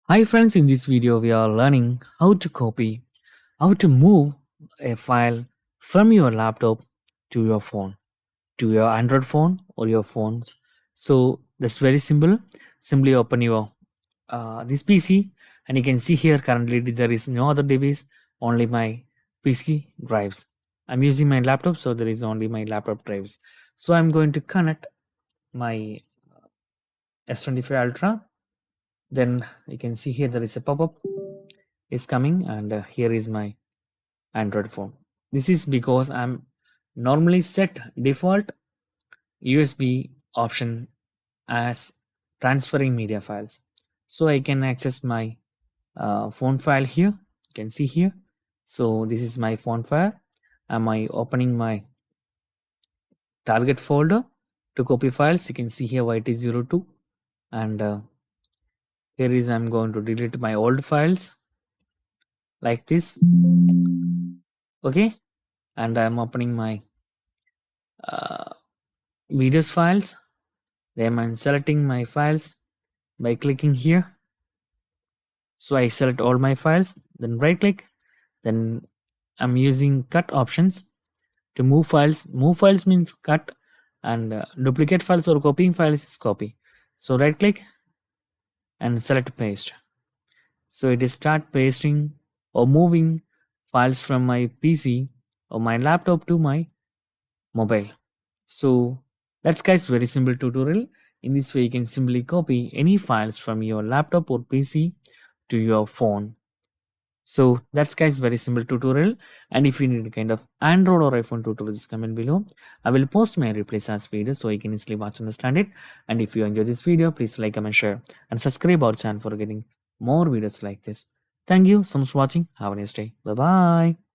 Hi friends, in this video we are learning how to move a file from your laptop to your phone, to your Android phone or your phones. So that's very simple. Simply open your this PC and you can see here currently there is no other device, only my PC drives. I'm using my laptop, so there is only my laptop drives. So I'm going to connect my S25 Ultra. Then you can see here there is a pop-up is coming, and here is my Android phone. This is because I'm normally set default USB option as transferring media files, so I can access my phone file here. You can see here. So this is my phone file. Am I opening my target folder to copy files? You can see here YT02, and here is I'm going to delete my old files like this. Okay, and I'm opening my uh, videos files. Then I'm selecting my files by clicking here. So I select all my files, then right click, then I'm using cut options to move files. Move files means cut, and duplicate files or copying files is copy. So right click and select paste. So it is start pasting or moving files from my PC or my laptop to my mobile. So that's guys very simple tutorial. In this way you can simply copy any files from your laptop or PC to your phone. So that's guys very simple tutorial. And if you need a kind of Android or iPhone tutorials, comment below. I will post my replays as video so you can easily watch and understand it. And if you enjoy this video, please like, comment, share and subscribe our channel for getting more videos like this. Thank you so much for watching. Have a nice day. Bye bye.